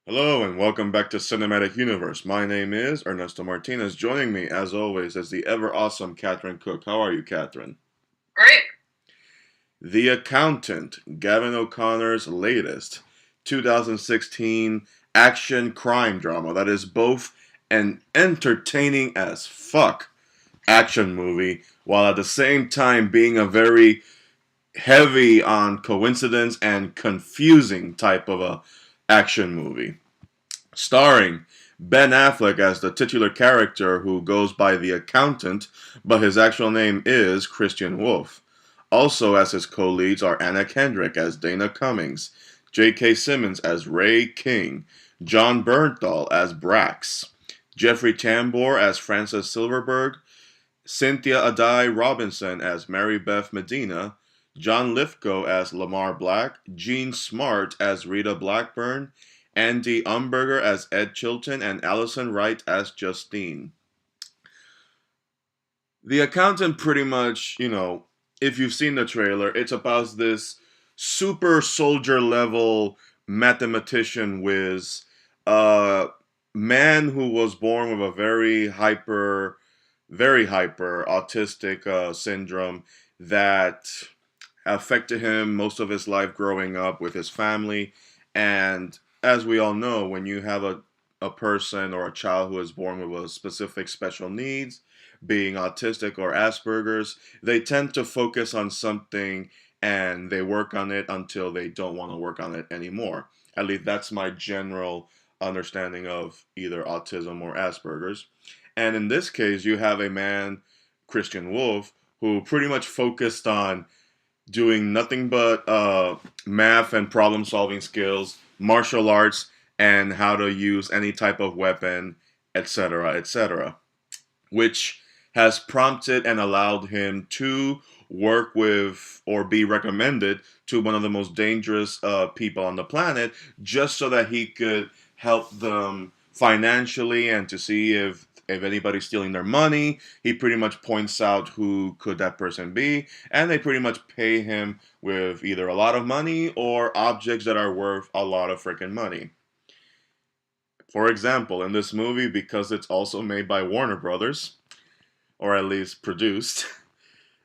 Hello and welcome back to Cinematic Universe. My name is Ernesto Martinez. Joining me, as always, is the ever awesome Catherine Cook. How are you, Catherine? Great. The Accountant, Gavin O'Connor's latest 2016 action crime drama that is both an entertaining as fuck action movie while at the same time being a very heavy on coincidence and confusing type of a action movie. Starring Ben Affleck as the titular character who goes by the accountant, but his actual name is Christian Wolf. Also, as his co leads are Anna Kendrick as Dana Cummings, J.K. Simmons as Ray King, John Bernthal as Brax, Jeffrey Tambor as Francis Silverberg, Cynthia Addai-Robinson as Mary Beth Medina, John Lithgow as Lamar Black, Jean Smart as Rita Blackburn, Andy Umberger as Ed Chilton, and Alison Wright as Justine. The Accountant pretty much, if you've seen the trailer, it's about this super soldier level mathematician whiz, a man who was born with a very hyper autistic syndrome that affected him most of his life growing up with his family. And as we all know, when you have a person or a child who is born with a specific special needs, being autistic or Asperger's, they tend to focus on something and they work on it until they don't want to work on it anymore. At least that's my general understanding of either autism or Asperger's. And in this case, you have a man, Christian Wolf, who pretty much focused on doing nothing but math and problem solving skills, martial arts, and how to use any type of weapon, etc., etc., which has prompted and allowed him to work with or be recommended to one of the most dangerous people on the planet just so that he could help them financially and to see if anybody's stealing their money. He pretty much points out who could that person be, and they pretty much pay him with either a lot of money or objects that are worth a lot of freaking money. For example, in this movie, because it's also made by Warner Brothers, or at least produced,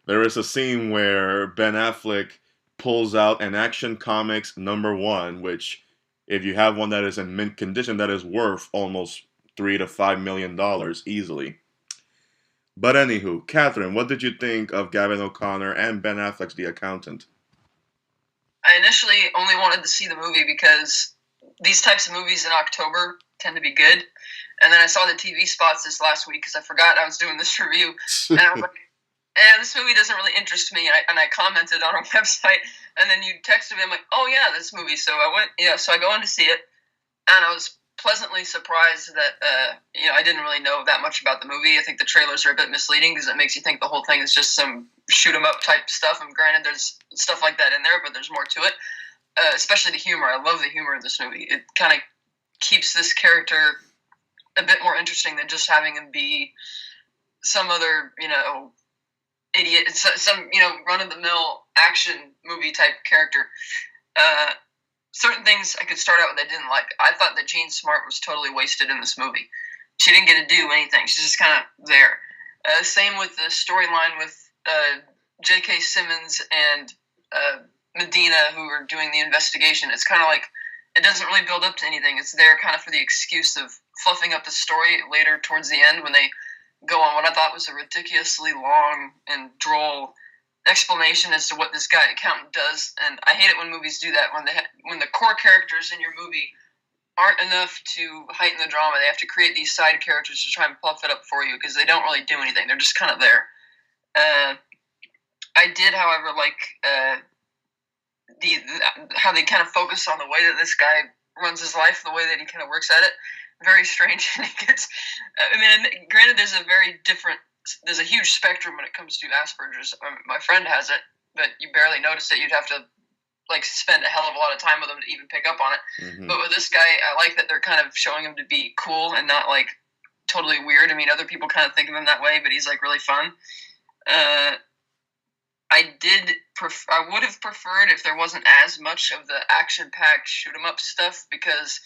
there is a scene where Ben Affleck pulls out an Action Comics #1, which, if you have one that is in mint condition, that is worth almost $3 to $5 million easily. But anywho, Catherine, what did you think of Gavin O'Connor and Ben Affleck's The Accountant? I initially only wanted to see the movie because these types of movies in October tend to be good. And then I saw the TV spots this last week because I forgot I was doing this review. And I was like, this movie doesn't really interest me. And I commented on our website. And then you texted me. I'm like, oh, yeah, this movie. So I went, so I go in to see it. And I was pleasantly surprised that I didn't really know that much about the movie. I think the trailers are a bit misleading because it makes you think the whole thing is just some shoot 'em up type stuff. And granted, there's stuff like that in there, but there's more to it. Especially the humor. I love the humor of this movie. It kind of keeps this character a bit more interesting than just having him be some other idiot, some run of the mill action movie type character. Certain things I could start out with I didn't like. I thought that Jean Smart was totally wasted in this movie. She didn't get to do anything. She's just kind of there. Same with the storyline with J.K. Simmons and Medina, who are doing the investigation. It's kind of like it doesn't really build up to anything. It's there kind of for the excuse of fluffing up the story later towards the end when they go on what I thought was a ridiculously long and droll explanation as to what this guy accountant does. And I hate it when movies do that, when the core characters in your movie aren't enough to heighten the drama. They have to create these side characters to try and fluff it up for you because they don't really do anything. They're just kind of there. I did, however, like how they kind of focus on the way that this guy runs his life, the way that he kind of works at it. Very strange. And it gets, granted, there's a huge spectrum when it comes to Asperger's. My friend has it, but you barely notice it. You'd have to spend a hell of a lot of time with him to even pick up on it. Mm-hmm. But with this guy, I like that they're kind of showing him to be cool and not totally weird. I mean, other people kind of think of him that way, but he's really fun. I would have preferred if there wasn't as much of the action-packed shoot-'em-up stuff because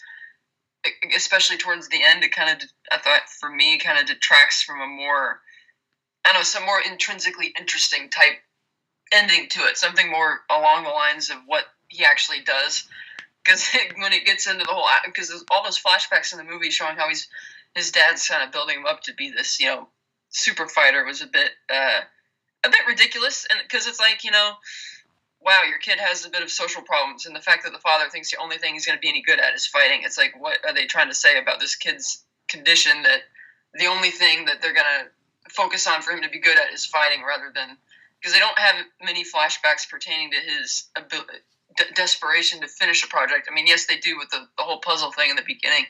especially towards the end, it kind of, I thought, for me, kind of detracts from a more, I don't know, some more intrinsically interesting type ending to it, something more along the lines of what he actually does. Because when it gets into the whole, because there's all those flashbacks in the movie showing how his dad's kind of building him up to be this, super fighter, was a bit ridiculous, and because it's like, wow, your kid has a bit of social problems, and the fact that the father thinks the only thing he's going to be any good at is fighting. It's like, what are they trying to say about this kid's condition, that the only thing that they're going to focus on for him to be good at is fighting, rather than, because they don't have many flashbacks pertaining to his desperation to finish a project. I mean, yes, they do with the whole puzzle thing in the beginning,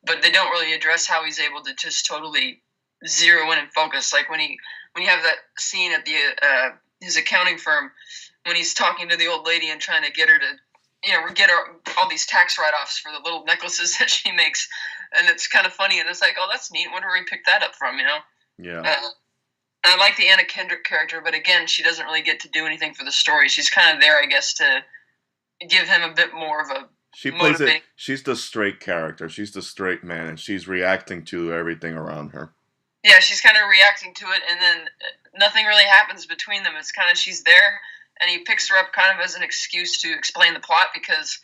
but they don't really address how he's able to just totally zero in and focus. Like when you have that scene at the his accounting firm, when he's talking to the old lady and trying to get her to, get her all these tax write-offs for the little necklaces that she makes, and it's kind of funny, and it's like, oh, that's neat. Wonder where he picked that up from, Yeah. I like the Anna Kendrick character, but again, she doesn't really get to do anything for the story. She's kind of there, I guess, to give him a bit more of a She plays it. She's the straight character. She's the straight man, and she's reacting to everything around her. Yeah, she's kind of reacting to it, and then nothing really happens between them. It's kind of, she's there, and he picks her up kind of as an excuse to explain the plot, because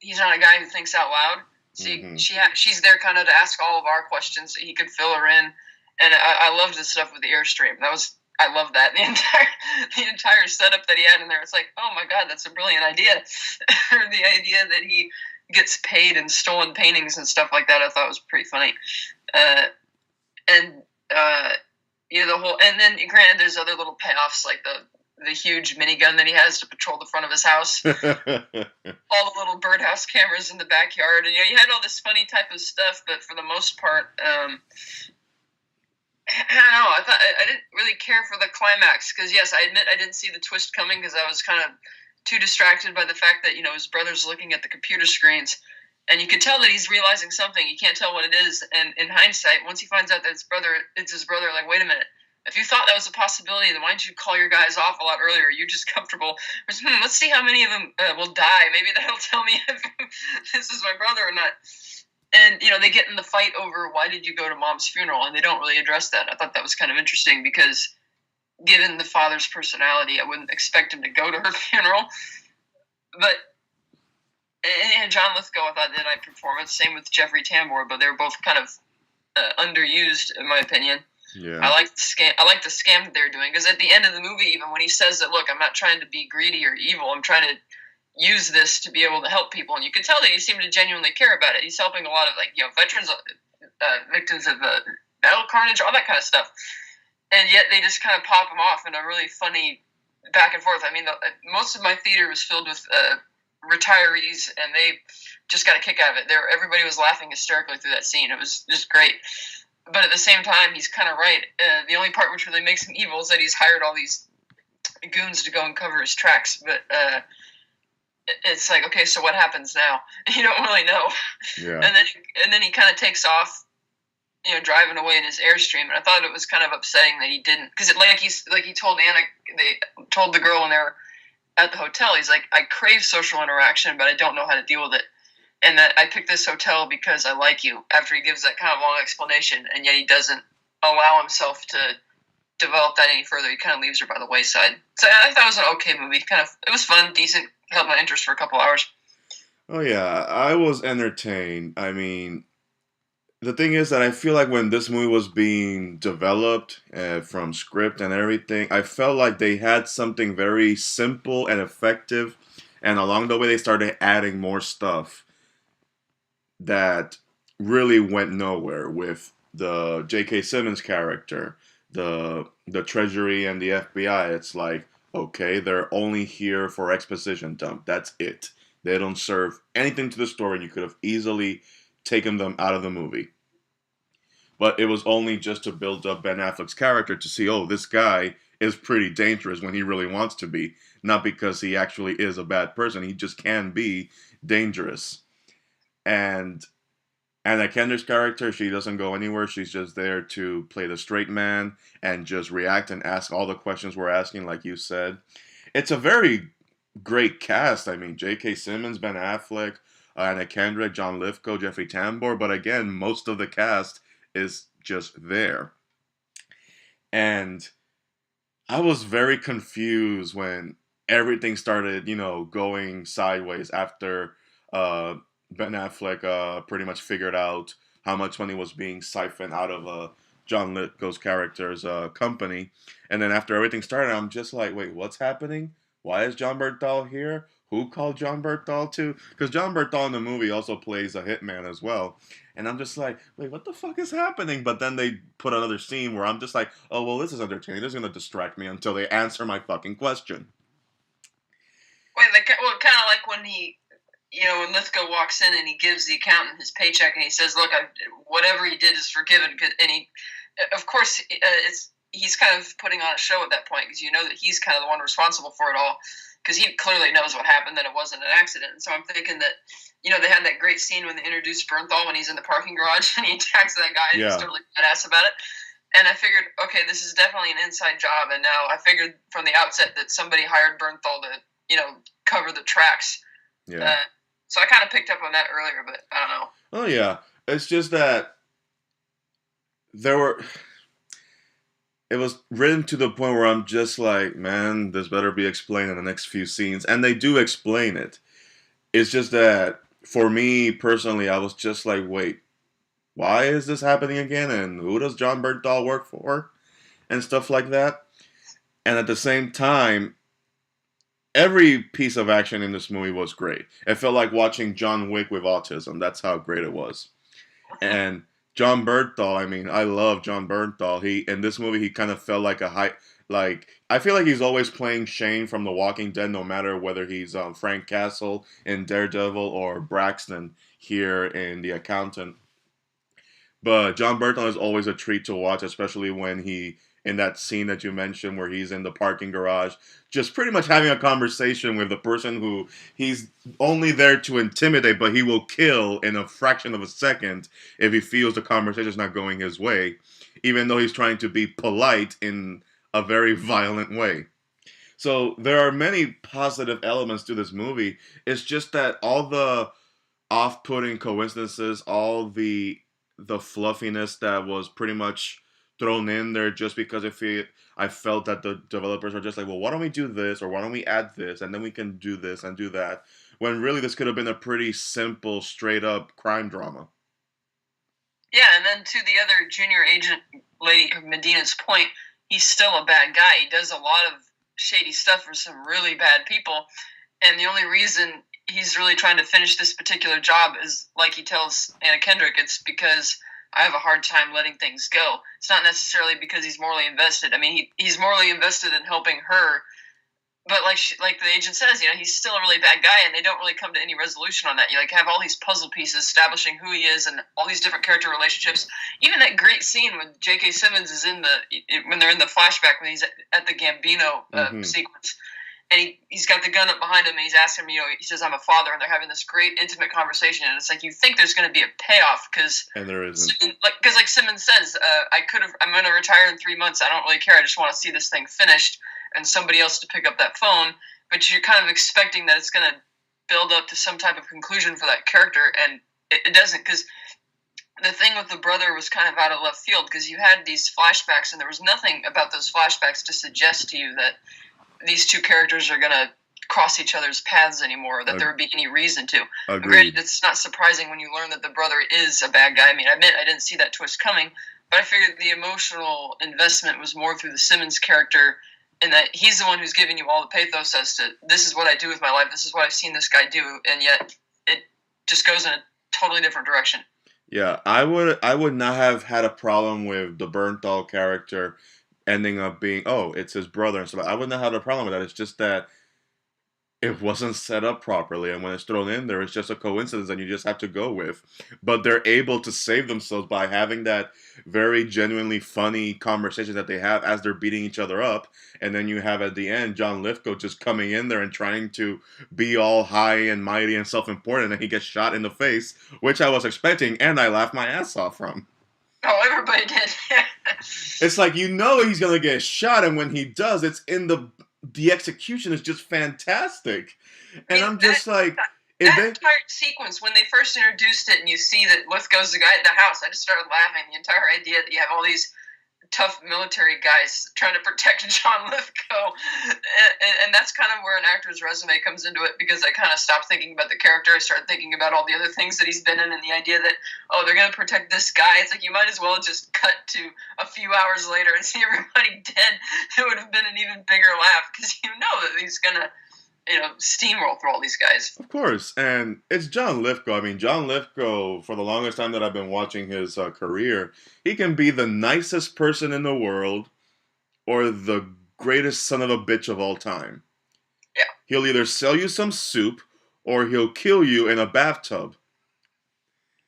he's not a guy who thinks out loud. So she's there kind of to ask all of our questions so he could fill her in. And I loved the stuff with the Airstream. I love that. The entire setup that he had in there. It's like, oh my God, that's a brilliant idea. The idea that he gets paid in stolen paintings and stuff like that, I thought was pretty funny. The whole, and then granted, there's other little payoffs, like the huge minigun that he has to patrol the front of his house, all the little birdhouse cameras in the backyard, and you had all this funny type of stuff. But for the most part, I don't know. I didn't really care for the climax, because yes, I admit I didn't see the twist coming, because I was kind of too distracted by the fact that his brother's looking at the computer screens, and you can tell that he's realizing something. You can't tell what it is, and in hindsight, once he finds out that it's his brother, like, wait a minute. If you thought that was a possibility, then why didn't you call your guys off a lot earlier? You're just comfortable. Let's see how many of them will die. Maybe that'll tell me if this is my brother or not. And, they get in the fight over why did you go to mom's funeral, and they don't really address that. I thought that was kind of interesting, because given the father's personality, I wouldn't expect him to go to her funeral. But, and John Lithgow, I thought, did a nice performance. Same with Jeffrey Tambor, but they were both kind of underused, in my opinion. Yeah. I like the scam that they're doing, because at the end of the movie, even when he says that, look, I'm not trying to be greedy or evil, I'm trying to use this to be able to help people, and you can tell that he seemed to genuinely care about it. He's helping a lot of veterans, victims of battle carnage, all that kind of stuff, and yet they just kind of pop him off in a really funny back and forth. I mean, most of my theater was filled with retirees, and they just got a kick out of it. Everybody was laughing hysterically through that scene. It was just great. But at the same time, he's kind of right. The only part which really makes him evil is that he's hired all these goons to go and cover his tracks. But it's like, okay, so what happens now? You don't really know. Yeah. And then he kind of takes off, driving away in his Airstream. And I thought it was kind of upsetting that he didn't, because he told Anna, they told the girl when they were at the hotel, he's like, I crave social interaction, but I don't know how to deal with it. And that I picked this hotel because I like you, after he gives that kind of long explanation, and yet he doesn't allow himself to develop that any further. He kind of leaves her by the wayside. So I thought it was an okay movie. It was fun, decent, held my interest for a couple hours. Oh yeah, I was entertained. I mean, the thing is that I feel like when this movie was being developed from script and everything, I felt like they had something very simple and effective, and along the way they started adding more stuff that really went nowhere, with the J.K. Simmons character, the Treasury and the FBI. It's like, okay, they're only here for exposition dump. That's it. They don't serve anything to the story, and you could have easily taken them out of the movie. But it was only just to build up Ben Affleck's character, to see, oh, this guy is pretty dangerous when he really wants to be. Not because he actually is a bad person. He just can be dangerous. And Anna Kendrick's character, she doesn't go anywhere. She's just there to play the straight man and just react and ask all the questions we're asking, like you said. It's a very great cast. I mean, J.K. Simmons, Ben Affleck, Anna Kendrick, John Lithgow, Jeffrey Tambor, but again, most of the cast is just there. And I was very confused when everything started, going sideways after uh, Ben Affleck pretty much figured out how much money was being siphoned out of John Lithgow's character's company. And then after everything started, I'm just like, wait, what's happening? Why is John Bernthal here? Who called John Bernthal to? Because John Bernthal in the movie also plays a hitman as well. And I'm just like, wait, what the fuck is happening? But then they put another scene where I'm just like, oh, well, this is entertaining. This is going to distract me until they answer my fucking question. Wait, well, kind of like when when Lithgow walks in and he gives the accountant his paycheck and he says, look, whatever he did is forgiven. And of course, he's kind of putting on a show at that point because you know that he's kind of the one responsible for it all because he clearly knows what happened, that it wasn't an accident. And so I'm thinking that, they had that great scene when they introduced Bernthal when he's in the parking garage and he attacks that guy and he's totally badass about it. And I figured, okay, this is definitely an inside job. And now I figured from the outset that somebody hired Bernthal to, cover the tracks. Yeah. So I kind of picked up on that earlier, but I don't know. Oh, yeah. It's just that it was written to the point where I'm just like, man, this better be explained in the next few scenes. And they do explain it. It's just that, for me personally, I was just like, wait, why is this happening again? And who does John Bernthal work for? And stuff like that. And at the same time, every piece of action in this movie was great. It felt like watching John Wick with autism. That's how great it was. And John Bernthal, I love John Bernthal. In this movie, he kind of felt like I feel like he's always playing Shane from The Walking Dead, no matter whether he's Frank Castle in Daredevil or Braxton here in The Accountant. But John Bernthal is always a treat to watch, especially when in that scene that you mentioned where he's in the parking garage, just pretty much having a conversation with the person who he's only there to intimidate, but he will kill in a fraction of a second if he feels the conversation is not going his way, even though he's trying to be polite in a very violent way. So there are many positive elements to this movie. It's just that all the off-putting coincidences, all the fluffiness that was pretty much thrown in there just because I felt that the developers are just like, well, why don't we do this, or why don't we add this, and then we can do this and do that, when really this could have been a pretty simple, straight-up crime drama. Yeah, and then to the other junior agent lady, Medina's point, he's still a bad guy. He does a lot of shady stuff for some really bad people, and the only reason he's really trying to finish this particular job is, like he tells Anna Kendrick, it's because I have a hard time letting things go. It's not necessarily because he's morally invested. He's morally invested in helping her, but like the agent says, he's still a really bad guy, and they don't really come to any resolution on that. You have all these puzzle pieces establishing who he is and all these different character relationships. Even that great scene when J.K. Simmons is when they're in the flashback when he's at the Gambino sequence. And he's got the gun up behind him, and he's asking him, he says, I'm a father, and they're having this great intimate conversation, and it's like you think there's going to be a payoff, and there isn't. Because like Simmons says, I'm going to retire in 3 months, I don't really care, I just want to see this thing finished, and somebody else to pick up that phone, but you're kind of expecting that it's going to build up to some type of conclusion for that character, and it doesn't, because the thing with the brother was kind of out of left field, because you had these flashbacks, and there was nothing about those flashbacks to suggest to you that these two characters are going to cross each other's paths anymore, that there would be any reason to. Agreed. It's not surprising when you learn that the brother is a bad guy. I admit I didn't see that twist coming, but I figured the emotional investment was more through the Simmons character, and that he's the one who's giving you all the pathos as to, this is what I do with my life, this is what I've seen this guy do, and yet it just goes in a totally different direction. Yeah, I would not have had a problem with the Bernthal character ending up being, it's his brother and stuff. I wouldn't have had a problem with that. It's just that it wasn't set up properly, and when it's thrown in there, it's just a coincidence and you just have to go with. But they're able to save themselves by having that very genuinely funny conversation that they have as they're beating each other up, and then you have at the end John Lithgow just coming in there and trying to be all high and mighty and self-important, and he gets shot in the face, which I was expecting, and I laughed my ass off from. Oh, everybody did. It's like, he's gonna get shot, and when he does, it's in the execution is just fantastic. And I'm just like, if That they entire sequence, when they first introduced it and you see that Lithgow's the guy at the house, I just started laughing. The entire idea that you have all these tough military guys trying to protect John Lithgow, and that's kind of where an actor's resume comes into it, because I kind of stopped thinking about the character. I started thinking about all the other things that he's been in, and the idea that, oh, they're going to protect this guy. It's like, you might as well just cut to a few hours later and see everybody dead. It would have been an even bigger laugh, because you know that he's going to, steamroll through all these guys. Of course, and it's John Lithgow. I mean, John Lithgow, for the longest time that I've been watching his career, he can be the nicest person in the world or the greatest son of a bitch of all time. Yeah. He'll either sell you some soup or he'll kill you in a bathtub.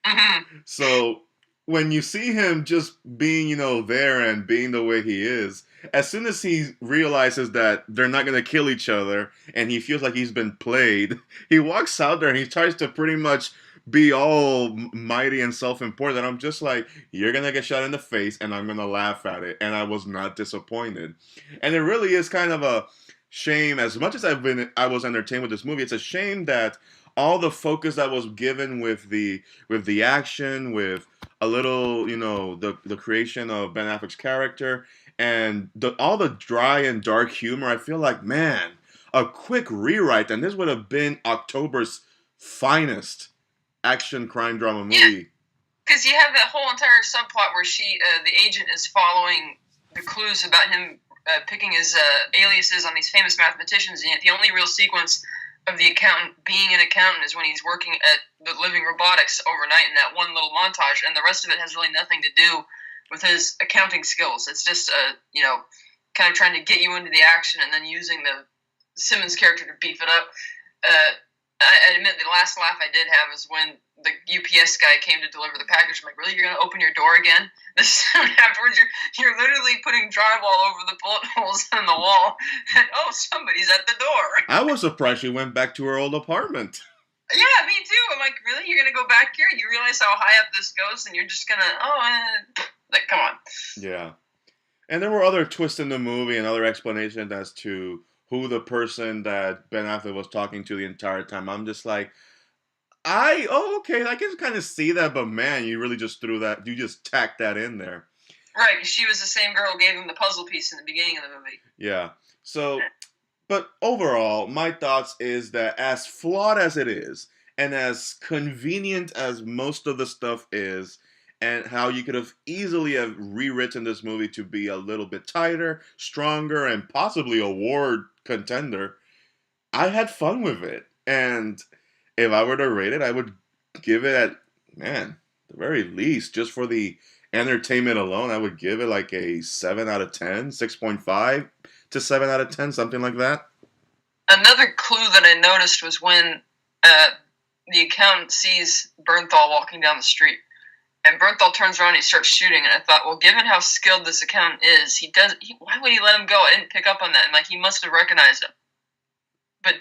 Mm-hmm. So when you see him just being, there and being the way he is, as soon as he realizes that they're not going to kill each other and he feels like he's been played, he walks out there and he tries to pretty much be all mighty and self-important. And I'm just like, you're going to get shot in the face and I'm going to laugh at it. And I was not disappointed. And it really is kind of a shame. As much as I was entertained with this movie, it's a shame that all the focus that was given with the action, with a little, the creation of Ben Affleck's character, and all the dry and dark humor, I feel like, man, a quick rewrite, and this would have been October's finest action crime drama movie. Yeah, because you have that whole entire subplot where the agent is following the clues about him picking his aliases on these famous mathematicians, and yet the only real sequence of the accountant being an accountant is when he's working at the Living Robotics overnight in that one little montage, and the rest of it has really nothing to do with his accounting skills. It's just, kind of trying to get you into the action and then using the Simmons character to beef it up. I admit the last laugh I did have is when the UPS guy came to deliver the package. I'm like, really? You're going to open your door again? Afterwards, you're literally putting drywall over the bullet holes in the wall, and somebody's at the door. I was surprised she went back to her old apartment. Yeah, me too. I'm like, really? You're going to go back here? You realize how high up this goes, and you're just going to, like, come on. Yeah. And there were other twists in the movie and other explanations as to who the person that Ben Affleck was talking to the entire time. I'm just like, okay, I can kind of see that, but man, you really just you just tacked that in there. Right, because she was the same girl who gave him the puzzle piece in the beginning of the movie. Yeah. So, but overall, my thoughts is that as flawed as it is, and as convenient as most of the stuff is, and how you could have easily have rewritten this movie to be a little bit tighter, stronger, and possibly a award contender, I had fun with it. And if I were to rate it, I would give it at, the very least, just for the entertainment alone, I would give it like a 7 out of 10, 6.5 to 7 out of 10, something like that. Another clue that I noticed was when the accountant sees Bernthal walking down the street. And Bernthal turns around and he starts shooting, and I thought, well, given how skilled this accountant is, why would he let him go? I didn't pick up on that, and like, he must have recognized him. But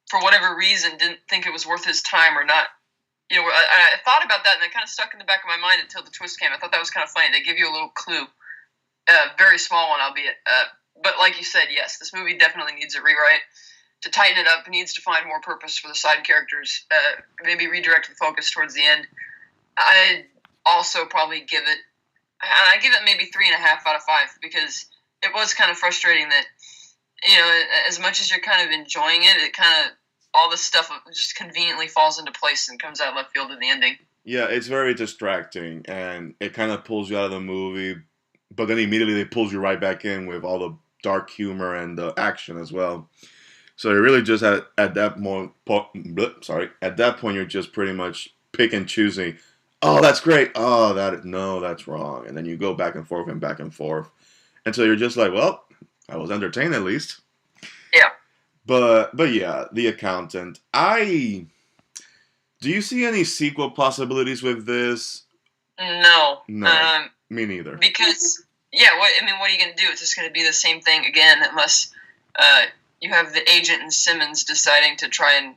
for whatever reason, didn't think it was worth his time or not. I thought about that, and it kind of stuck in the back of my mind until the twist came. I thought that was kind of funny. They give you a little clue. Very small one, albeit. But like you said, yes, this movie definitely needs a rewrite. To tighten it up, it needs to find more purpose for the side characters. Maybe redirect the focus towards the end. I also probably give it maybe 3.5 out of 5, because it was kind of frustrating that, as much as you're kind of enjoying it, it kind of, all this stuff just conveniently falls into place and comes out left field in the ending. Yeah, it's very distracting, and it kind of pulls you out of the movie, but then immediately it pulls you right back in with all the dark humor and the action as well. So you're really just at that point, you're just pretty much pick and choosing. Oh, that's great. Oh, that's wrong. And then you go back and forth and back and forth. And so you're just like, well, I was entertained at least. Yeah. But yeah, The Accountant. Do you see any sequel possibilities with this? No. No. Me neither. Because, what are you going to do? It's just going to be the same thing again, unless you have the agent and Simmons deciding to try and,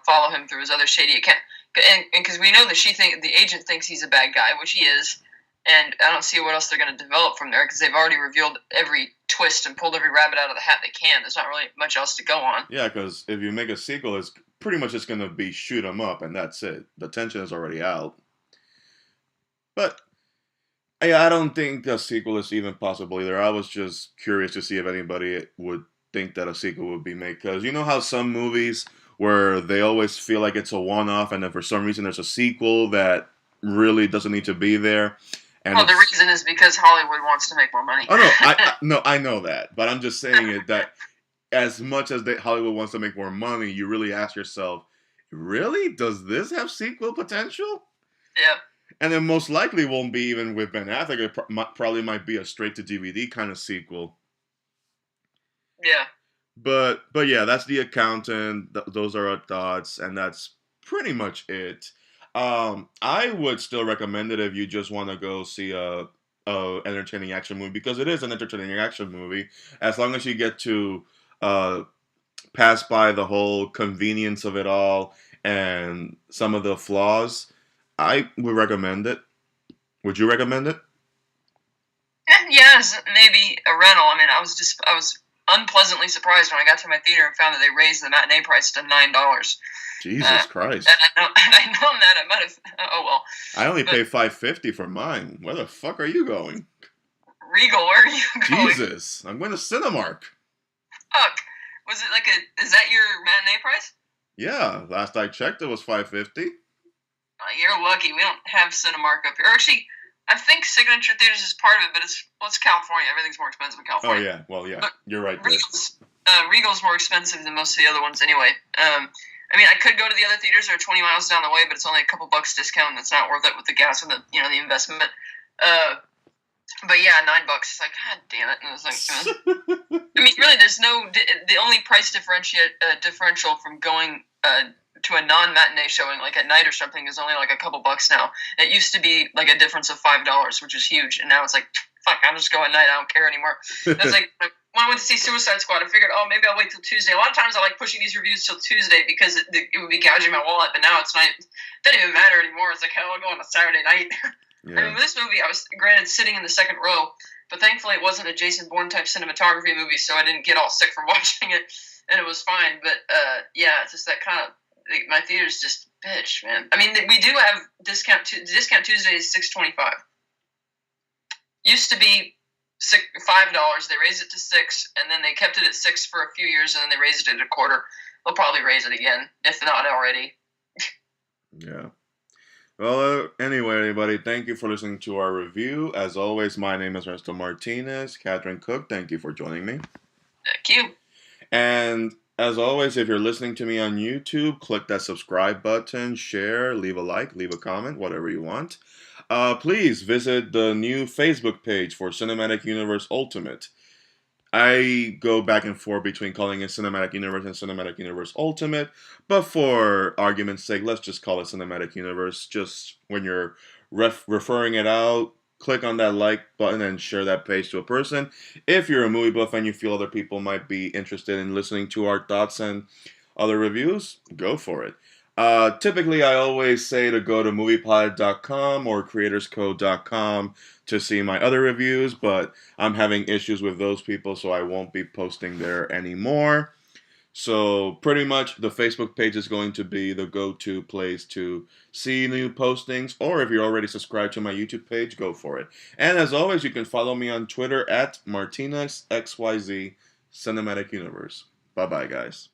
follow him through his other shady account. And because we know that the agent thinks he's a bad guy, which he is, and I don't see what else they're going to develop from there, because they've already revealed every twist and pulled every rabbit out of the hat they can. There's not really much else to go on. Yeah, because if you make a sequel, it's pretty much just gonna be shoot 'em up, and that's it. The tension is already out. But I don't think a sequel is even possible either. I was just curious to see if anybody would think that a sequel would be made, because you know how some movies where they always feel like it's a one-off, and then for some reason there's a sequel that really doesn't need to be there. And well, the reason is because Hollywood wants to make more money. Oh no, I know that, but I'm just saying it that as much as Hollywood wants to make more money, you really ask yourself, really, does this have sequel potential? Yeah. And then most likely won't be even with Ben Affleck. It probably might be a straight to DVD kind of sequel. Yeah. But yeah, that's The Accountant. Those are our thoughts, and that's pretty much it. I would still recommend it if you just want to go see a entertaining action movie, because it is an entertaining action movie. As long as you get to pass by the whole convenience of it all and some of the flaws, I would recommend it. Would you recommend it? Yes, maybe a rental. I mean, I was unpleasantly surprised when I got to my theater and found that they raised the matinee price to $9. Jesus Christ! And I know that I might have. Oh well. I only pay $5.50 for mine. Where the fuck are you going? Regal, where are you going? Jesus, I'm going to Cinemark. Fuck. Was it like is that your matinee price? Yeah, last I checked, it was $5.50. You're lucky. We don't have Cinemark up here. Or actually, I think Signature Theaters is part of it, but it's California. Everything's more expensive in California. Oh yeah, well yeah, but you're right. Regal's more expensive than most of the other ones anyway. I mean, I could go to the other theaters that are 20 miles down the way, but it's only a couple bucks discount, and it's not worth it with the gas and the the investment. But yeah, $9. It's like, God damn it! And it was like, I mean, really, there's no. The only price differential from going to a non-matinee showing, like at night or something, is only like a couple bucks now. It used to be like a difference of $5, which is huge, and now it's like, fuck, I'll just go at night. I don't care anymore. It's like when I went to see Suicide Squad, I figured, oh, maybe I'll wait till Tuesday. A lot of times I like pushing these reviews till Tuesday because it would be gouging my wallet, but now it's not. It doesn't even matter anymore. It's like, hell, I'll go on a Saturday night. Yeah. I mean, with this movie, I was granted sitting in the second row, but thankfully it wasn't a Jason Bourne type cinematography movie, so I didn't get all sick from watching it, and it was fine. But yeah, it's just that kind of. My theater's just bitch, man. I mean, we do have discount Tuesday is $6.25. Used to be $5. They raised it to $6, and then they kept it at $6 for a few years, and then they raised it at $0.25. They'll probably raise it again, if not already. Yeah. Well, anyway, everybody, thank you for listening to our review. As always, my name is Ernesto Martinez. Catherine Cook, thank you for joining me. Thank you. And as always, if you're listening to me on YouTube, click that subscribe button, share, leave a like, leave a comment, whatever you want. Please visit the new Facebook page for Cinematic Universe Ultimate. I go back and forth between calling it Cinematic Universe and Cinematic Universe Ultimate, but for argument's sake, let's just call it Cinematic Universe. Just when you're referring it out, click on that like button and share that page to a person. If you're a movie buff and you feel other people might be interested in listening to our thoughts and other reviews, go for it. Typically, I always say to go to moviepilot.com or creatorscode.com to see my other reviews, but I'm having issues with those people, so I won't be posting there anymore. So pretty much the Facebook page is going to be the go-to place to see new postings, or if you're already subscribed to my YouTube page, go for it. And as always, you can follow me on Twitter at MartinezXYZ Cinematic Universe. Bye-bye, guys.